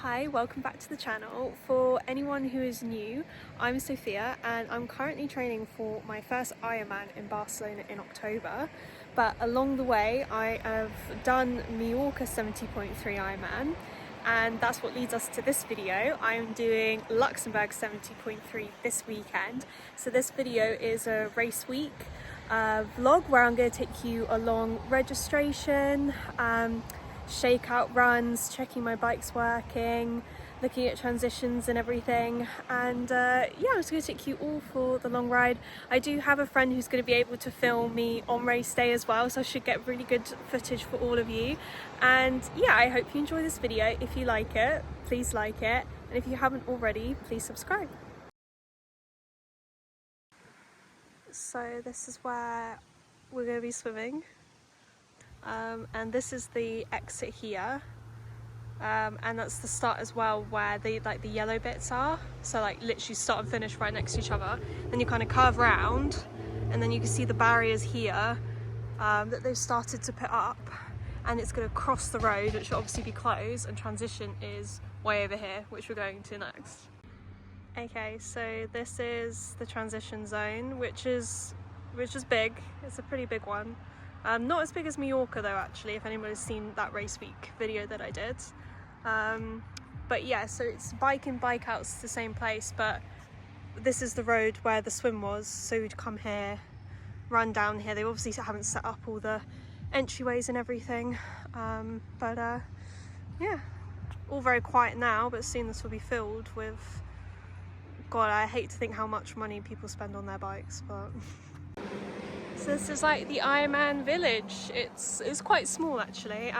Hi, welcome back to the channel. For anyone who is new, I'm Sophia and I'm currently training for my first Ironman in Barcelona in October. But along the way I have done Mallorca 70.3 Ironman, and that's what leads us to this video. I'm doing Luxembourg 70.3 this weekend. So this video is a race week vlog where I'm going to take you along registration, shakeout runs, checking my bike's working, looking at transitions and everything, and yeah, I'm just going to take you all for the long ride. I do have a friend who's going to be able to film me on race day as well, so I should get really good footage for all of you. And yeah, I hope you enjoy this video. If you like it, please like it, and if you haven't already, please subscribe. So this is where we're going to be swimming. And this is the exit here, and that's the start as well, where the yellow bits are. So like literally start and finish right next to each other. Then you kind of curve round, and then you can see the barriers here that they've started to put up, and it's going to cross the road, which will obviously be closed, and transition is way over here, which we're going to next. Okay, so this is the transition zone, which is big. It's a pretty big one. Not as big as Mallorca though, actually, if anyone has seen that race week video that I did. But yeah, so it's bike in, bike out, it's the same place, but this is the road where the swim was, so you'd come here, run down here. They obviously haven't set up all the entryways and everything, but yeah, all very quiet now, but soon this will be filled with, God, I hate to think how much money people spend on their bikes, but... So this is like the Ironman village. It's quite small actually.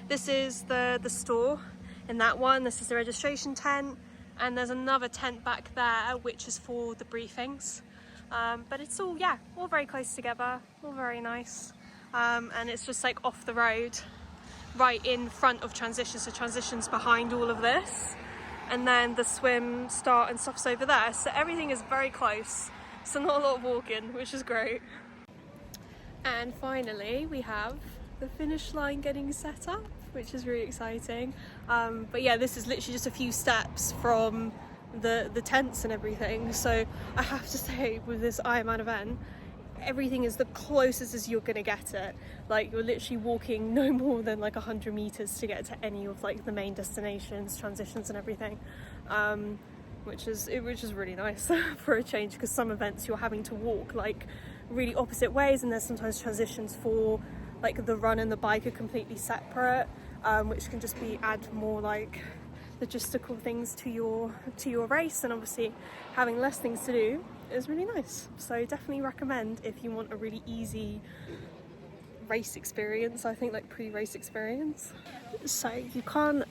This is the store in that one. This is the registration tent, and there's another tent back there which is for the briefings. But it's all, yeah, all very close together, all very nice. And it's just like off the road, right in front of transition. So transition's behind all of this, and then the swim start and stuff's over there. So everything is very close. So not a lot of walking, which is great. And finally we have the finish line getting set up, which is really exciting. But yeah, this is literally just a few steps from the tents and everything. So I have to say, with this Ironman event, everything is the closest as you're gonna get it. Like, you're literally walking no more than like 100 meters to get to any of like the main destinations, transitions and everything. Which is really nice for a change, because some events you're having to walk like really opposite ways, and there's sometimes transitions for like the run and the bike are completely separate, which can just add more like logistical things to your race, and obviously having less things to do is really nice. So definitely recommend if you want a really easy race experience, I think, like pre-race experience. So you can't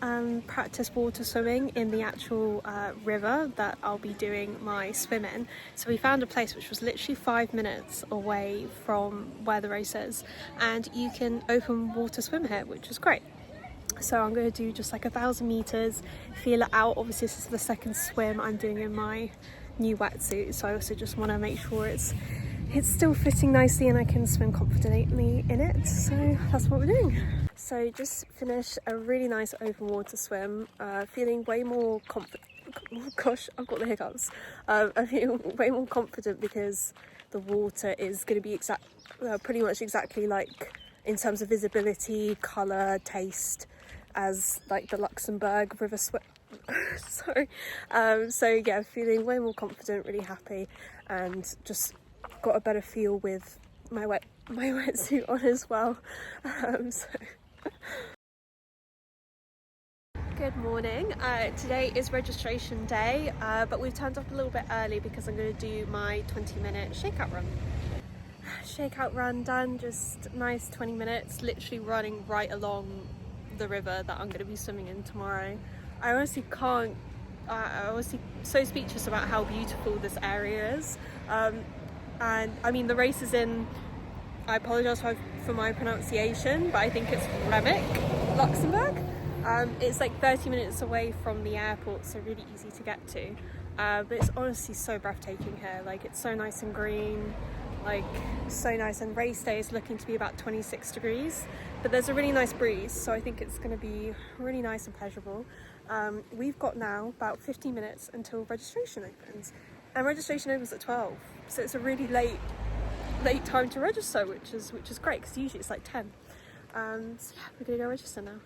practice water swimming in the actual river that I'll be doing my swim in. So we found a place which was literally 5 minutes away from where the race is, and you can open water swim here, which is great. So I'm going to do just like 1,000 meters, feel it out. Obviously this is the second swim I'm doing in my new wetsuit, so I also just want to make sure it's still fitting nicely and I can swim confidently in it. So that's what we're doing. So just finished a really nice open water swim, feeling way more confident. Oh gosh, I've got the hiccups. I feel way more confident because the water is going to be pretty much exactly like in terms of visibility, colour, taste as like the Luxembourg river swim. Sorry. So yeah, feeling way more confident, really happy, and just got a better feel with my wetsuit on as well. Good morning. Today is registration day, but we've turned up a little bit early because I'm going to do my 20-minute shakeout run. Shakeout run done, just nice 20 minutes, literally running right along the river that I'm going to be swimming in tomorrow. I honestly can't, I was so speechless about how beautiful this area is. And I mean, the race is in, I apologise for my pronunciation, but I think it's Remick, Luxembourg. It's like 30 minutes away from the airport, so really easy to get to. But it's honestly so breathtaking here. Like, it's so nice and green, like so nice, and race day is looking to be about 26 degrees, but there's a really nice breeze, so I think it's going to be really nice and pleasurable. We've got now about 15 minutes until registration opens, and registration opens at 12, so it's a really late time to register, which is great, because usually it's like 10. So yeah, we're gonna go register now.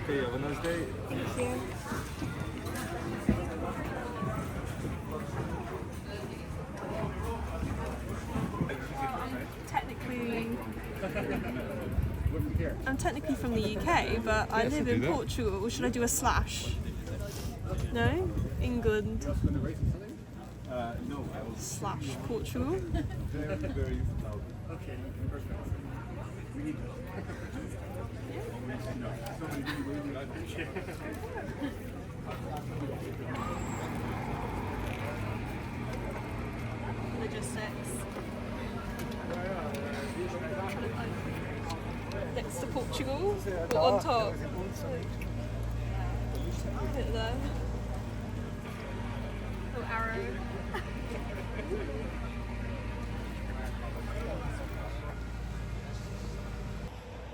Okay, have a nice day. Thank you. I'm technically from the UK, but I live in Portugal. Should I do a slash? No? England. No, I will. Slash Portugal. Very loud. Okay. We need Logistics. Next to Portugal, or on top. Bit there. Little arrow.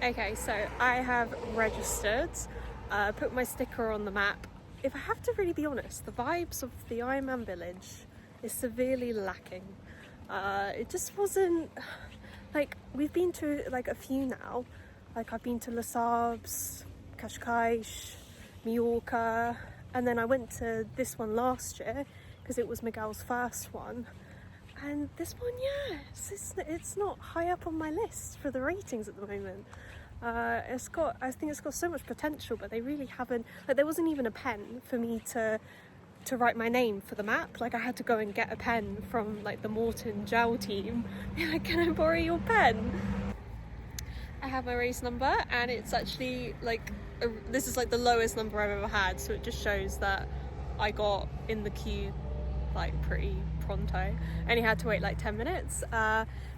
Okay, so I have registered, put my sticker on the map. If I have to really be honest, the vibes of the Ironman village is severely lacking. It just wasn't, like, we've been to like a few now. Like, I've been to Les Arbres, Cascais, Mallorca, and then I went to this one last year because it was Miguel's first one. And this one, yeah, it's not high up on my list for the ratings at the moment. I think it's got so much potential, but they really haven't, like, there wasn't even a pen for me to write my name for the map. Like, I had to go and get a pen from like the Morton gel team. Be like, can I borrow your pen? I have my race number, and it's actually like, this is like the lowest number I've ever had, so it just shows that I got in the queue like pretty pronto. Only had to wait like 10 minutes.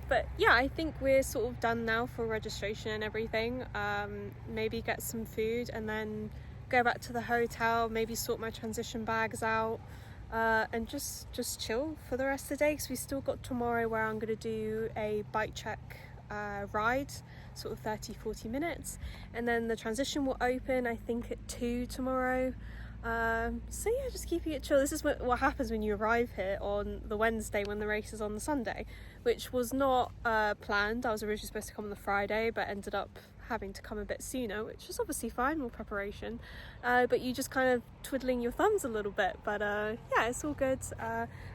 But yeah, I think we're sort of done now for registration and everything. Maybe get some food and then go back to the hotel, maybe sort my transition bags out, and just chill for the rest of the day, because we still got tomorrow where I'm going to do a bike check ride, sort of 30-40 minutes, and then the transition will open I think at 2 tomorrow. So yeah, just keeping it chill. This is what happens when you arrive here on the Wednesday when the race is on the Sunday, which was not planned. I was originally supposed to come on the Friday, but ended up having to come a bit sooner, which is obviously fine, more preparation, but you just kind of twiddling your thumbs a little bit, but yeah, it's all good.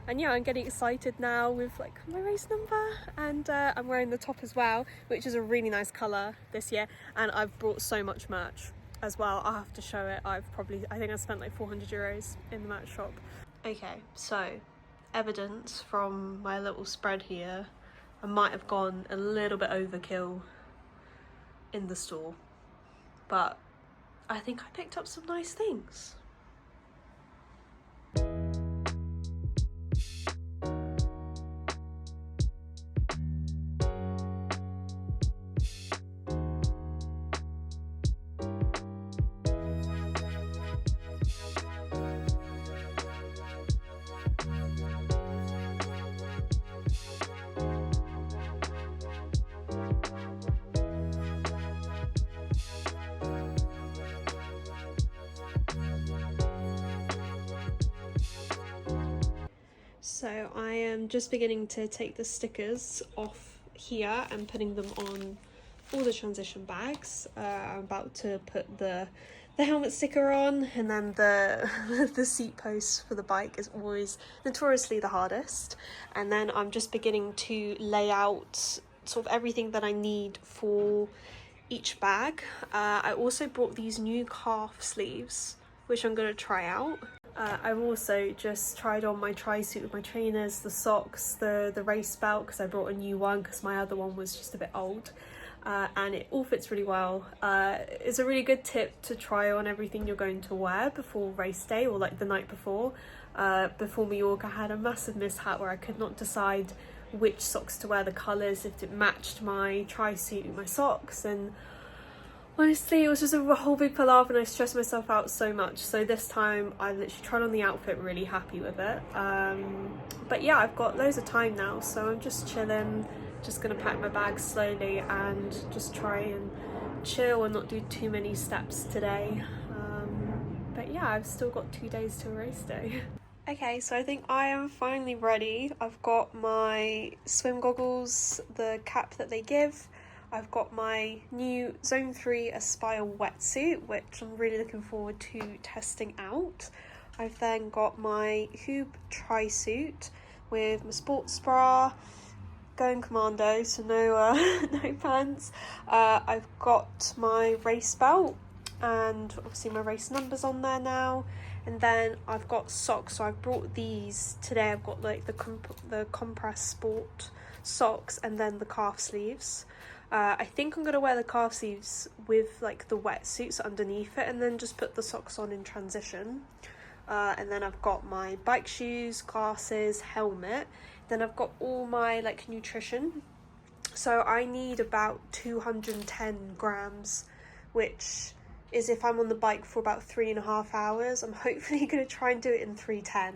And yeah, I'm getting excited now with like my race number, and I'm wearing the top as well, which is a really nice colour this year, and I've brought so much merch as well. I'll have to show it. I think I spent like 400 euros in the merch shop. Okay, so evidence from my little spread here, I might have gone a little bit overkill in the store, but I think I picked up some nice things. So I am just beginning to take the stickers off here and putting them on all the transition bags. I'm about to put the helmet sticker on, and then the seat post for the bike is always notoriously the hardest. And then I'm just beginning to lay out sort of everything that I need for each bag. I also bought these new calf sleeves, which I'm going to try out. I've also just tried on my tri-suit with my trainers, the socks, the race belt, because I brought a new one because my other one was just a bit old, and it all fits really well. It's a really good tip to try on everything you're going to wear before race day, or like the night before. Before Mallorca, I had a massive mishap where I could not decide which socks to wear, the colours, if it matched my tri-suit, my socks, and Honestly, it was just a whole big palaver and I stressed myself out so much. So this time I literally tried on the outfit, really happy with it. But yeah, I've got loads of time now, so I'm just chilling, just gonna pack my bag slowly and just try and chill and not do too many steps today. But yeah, I've still got 2 days till race day. Okay, so I think I am finally ready. I've got my swim goggles, the cap that they give. I've got my new Zone 3 Aspire wetsuit, which I'm really looking forward to testing out. I've then got my Hoob tri-suit with my sports bra, going commando, so no, no pants. I've got my race belt, and obviously my race numbers on there now. And then I've got socks, so I've brought these today. I've got like the compress sport socks and then the calf sleeves. I think I'm going to wear the calf sleeves with like the wetsuits underneath it and then just put the socks on in transition. And then I've got my bike shoes, glasses, helmet. Then I've got all my like nutrition. So I need about 210 grams, which is if I'm on the bike for about 3.5 hours. I'm hopefully going to try and do it in 3:10,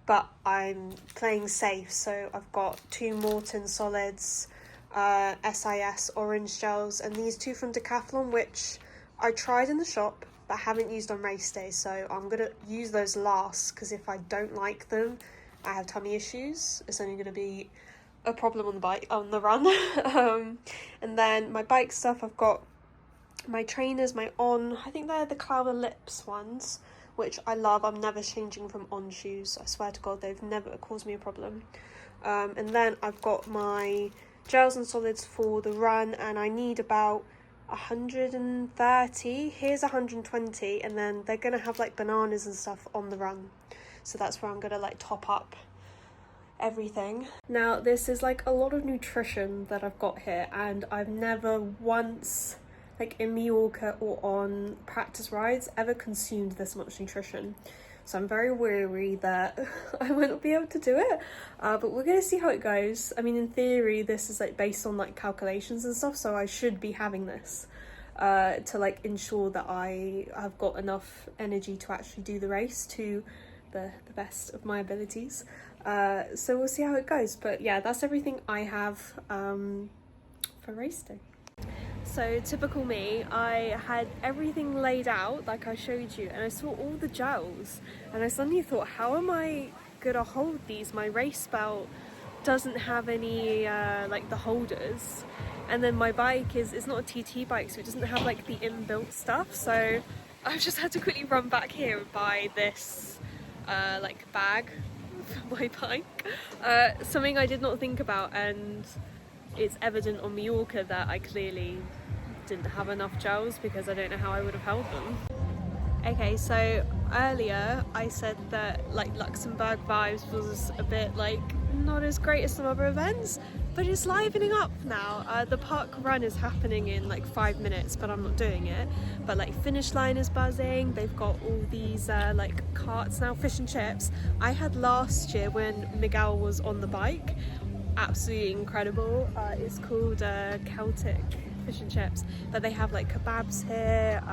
but I'm playing safe. So I've got 2 Morton solids, SIS orange gels, and these 2 from Decathlon, which I tried in the shop but haven't used on race day. So I'm going to use those last, because if I don't like them, I have tummy issues. It's only going to be a problem on the bike, on the run. And then my bike stuff, I've got my trainers, I think they're the Cloud Lips ones, which I love. I'm never changing from On shoes. I swear to God, they've never caused me a problem. And then I've got my gels and solids for the run, and I need about 130. Here's 120, and then they're gonna have like bananas and stuff on the run. So that's where I'm gonna like top up everything. Now, this is like a lot of nutrition that I've got here, and I've never once, like in Mallorca or on practice rides, ever consumed this much nutrition. So I'm very wary that I might not be able to do it, but we're gonna see how it goes. I mean, in theory, this is like based on like calculations and stuff, so I should be having this to like ensure that I have got enough energy to actually do the race to the best of my abilities. So we'll see how it goes, but yeah, that's everything I have for race day. So typical me, I had everything laid out like I showed you, and I saw all the gels and I suddenly thought, how am I gonna hold these? My race belt doesn't have any like the holders, and then my bike it's not a TT bike, so it doesn't have like the inbuilt stuff. So I've just had to quickly run back here and buy this like bag for my bike. Something I did not think about, and it's evident on Mallorca that I clearly didn't have enough gels, because I don't know how I would have held them. Okay, so earlier I said that like Luxembourg vibes was a bit like not as great as some other events, but it's livening up now. The park run is happening in like 5 minutes, but I'm not doing it. But like finish line is buzzing. They've got all these like carts now, fish and chips. I had last year when Miguel was on the bike. Absolutely incredible. It's called Celtic fish and chips, but they have like kebabs here,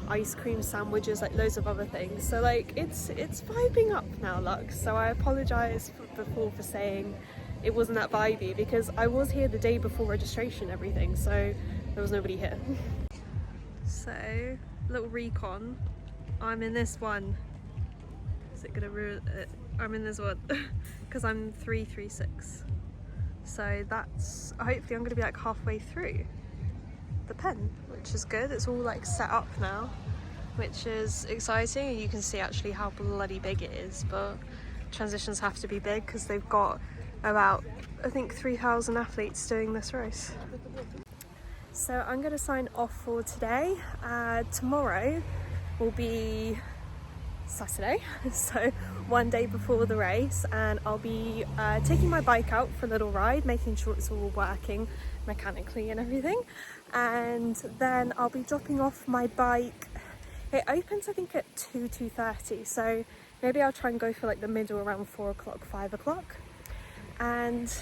ice cream sandwiches, like loads of other things. So like it's vibing up now, Lux. So I apologise before for saying it wasn't that vibey, because I was here the day before registration and everything, so there was nobody here. So little recon, I'm in this one. Is it gonna ruin it? I'm in this one because I'm 336. So that's, hopefully I'm gonna be like halfway through the pen, which is good. It's all like set up now, which is exciting. You can see actually how bloody big it is, but transitions have to be big because they've got about, I think, 3,000 athletes doing this race. So I'm gonna sign off for today. Tomorrow will be Saturday, so one day before the race, and I'll be taking my bike out for a little ride, making sure it's all working mechanically and everything, and then I'll be dropping off my bike. It opens I think at 2:30, so maybe I'll try and go for like the middle around 4 o'clock, 5 o'clock, and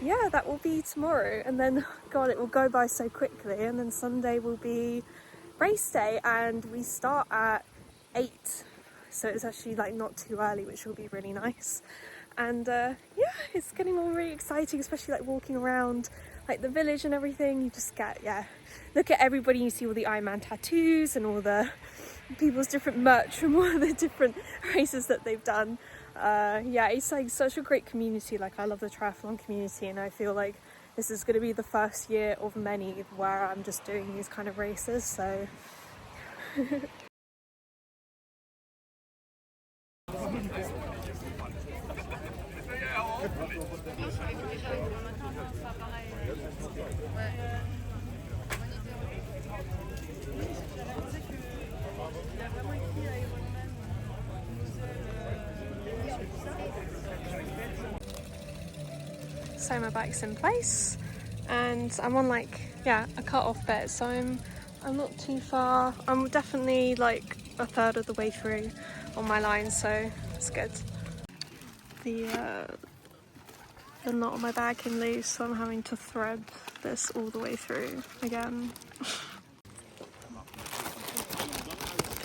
yeah, that will be tomorrow, and then God, it will go by so quickly, and then Sunday will be race day, and we start at 8, so it's actually like not too early, which will be really nice. And yeah, it's getting all really exciting, especially like walking around like the village and everything. You just get, yeah, look at everybody, you see all the Ironman tattoos and all the people's different merch from all the different races that they've done. Yeah, it's like such a great community. Like, I love the triathlon community, and I feel like this is going to be the first year of many where I'm just doing these kind of races, so so my bike's in place, and I'm on like, yeah, a cut-off bit, so I'm not too far. I'm definitely like a third of the way through on my line, so it's good. The knot on my bag came loose, so I'm having to thread this all the way through again.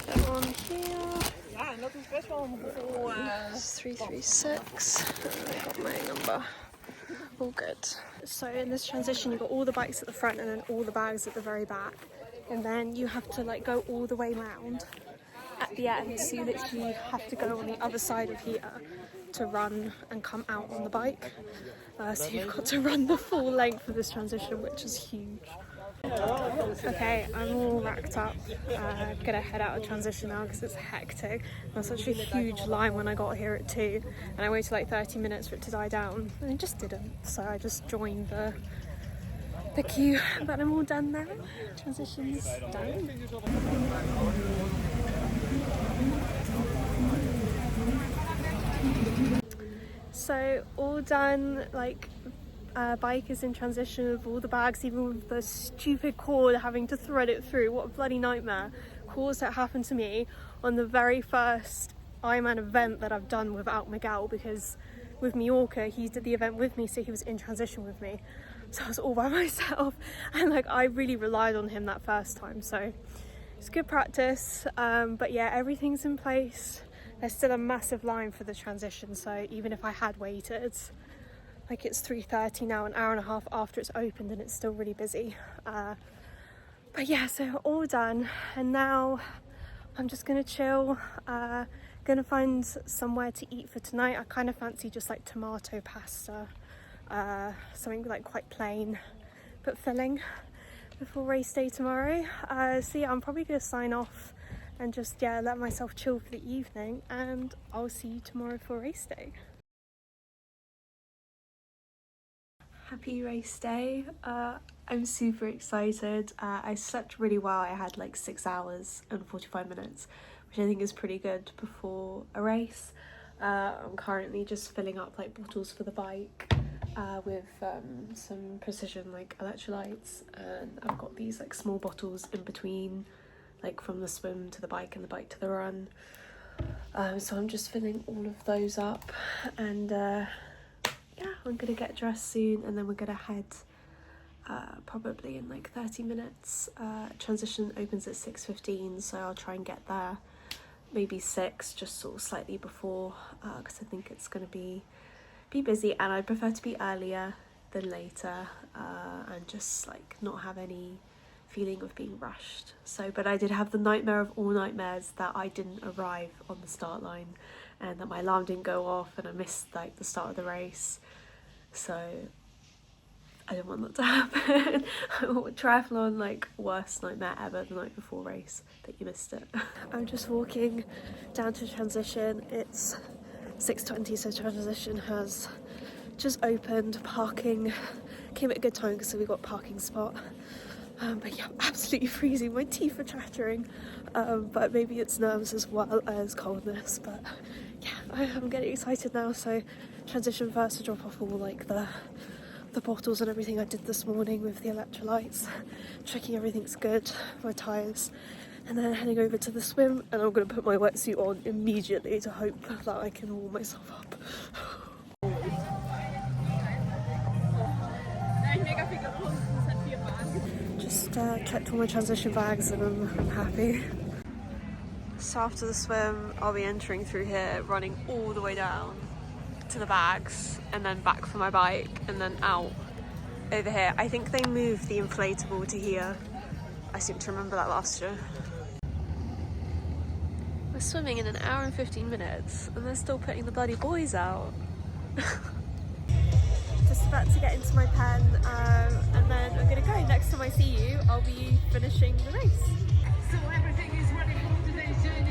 Put it on here. It's 336. I got my number. All good. So in this transition, you've got all the bikes at the front and then all the bags at the very back, and then you have to like go all the way round at the end, so you literally have to go on the other side of here to run and come out on the bike. So you've got to run the full length of this transition, which is huge. Okay, I'm all racked up. Gonna head out of transition now because it's hectic. There was such a huge line when I got here at 2, and I waited like 30 minutes for it to die down, and it just didn't. So I just joined the queue, but I'm all done now. Transition's done. So all done, like bike is in transition with all the bags, even with the stupid cord having to thread it through. What a bloody nightmare. Of course, that happened to me on the very first Ironman event that I've done without Miguel, because with Mallorca he did the event with me, so he was in transition with me, so I was all by myself, and like I really relied on him that first time, so it's good practice. But yeah, everything's in place. There's still a massive line for the transition, so even if I had waited, like it's 3:30 now, an hour and a half after it's opened, and it's still really busy. But yeah, so all done, and now I'm just gonna chill, gonna find somewhere to eat for tonight. I kind of fancy just like tomato pasta, something like quite plain but filling before race day tomorrow. So yeah, I'm probably gonna sign off and just, yeah, let myself chill for the evening, and I'll see you tomorrow for race day. Happy race day. I'm super excited. I slept really well. I had like 6 hours and 45 minutes, which I think is pretty good before a race. I'm currently just filling up like bottles for the bike with some precision like electrolytes, and I've got these like small bottles in between, like from the swim to the bike and the bike to the run. So I'm just filling all of those up, and yeah, I'm gonna get dressed soon, and then we're gonna head probably in like 30 minutes. Transition opens at 6:15, so I'll try and get there maybe 6, just sort of slightly before, because I think it's gonna be busy, and I prefer to be earlier than later, and just like not have any feeling of being rushed. So, but I did have the nightmare of all nightmares that I didn't arrive on the start line, and that my alarm didn't go off, and I missed like the start of the race. So I don't want that to happen. Triathlon, like worst nightmare ever, the night before race, that you missed it. I'm just walking down to transition. It's 6:20, so transition has just opened. Parking came at a good time because we got a parking spot. But yeah, I'm absolutely freezing. My teeth are chattering, but maybe it's nerves as well as coldness. But yeah, I'm getting excited now. So transition first to drop off all like the bottles and everything I did this morning with the electrolytes, checking everything's good, my tyres, and then heading over to the swim, and I'm going to put my wetsuit on immediately to hope that I can warm myself up. Just checked all my transition bags and I'm happy. So after the swim, I'll be entering through here, running all the way down to the bags and then back for my bike and then out over here. I think they moved the inflatable to here. I seem to remember that last year. We're swimming in an hour and 15 minutes and they're still putting the bloody buoys out. Just about to get into my pen and then I'm gonna go. Next time I see you, I'll be finishing the race. So everything is ready for today's journey.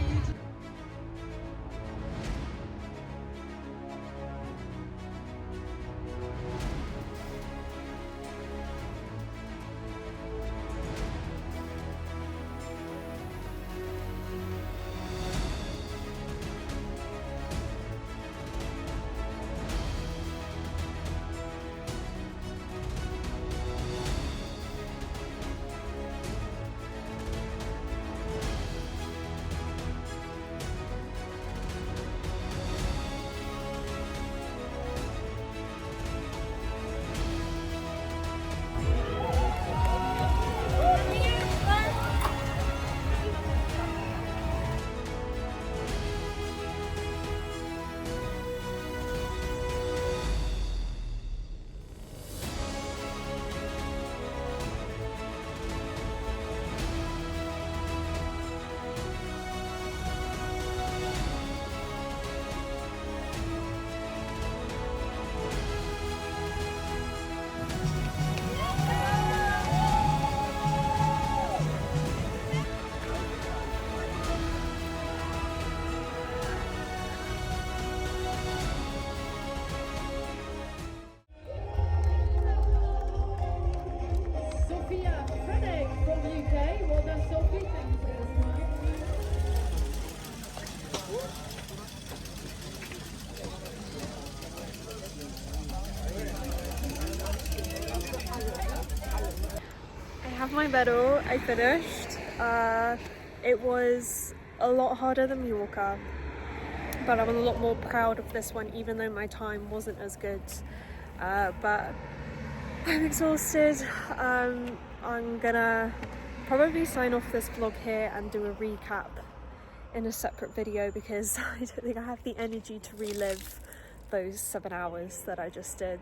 I have my medal, I finished. It was a lot harder than Mallorca, but I'm a lot more proud of this one even though my time wasn't as good. But I'm exhausted. I'm gonna probably sign off this vlog here and do a recap in a separate video because I don't think I have the energy to relive those 7 hours that I just did.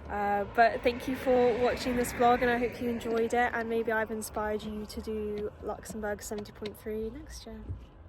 But thank you for watching this vlog and I hope you enjoyed it and maybe I've inspired you to do Luxembourg 70.3 next year.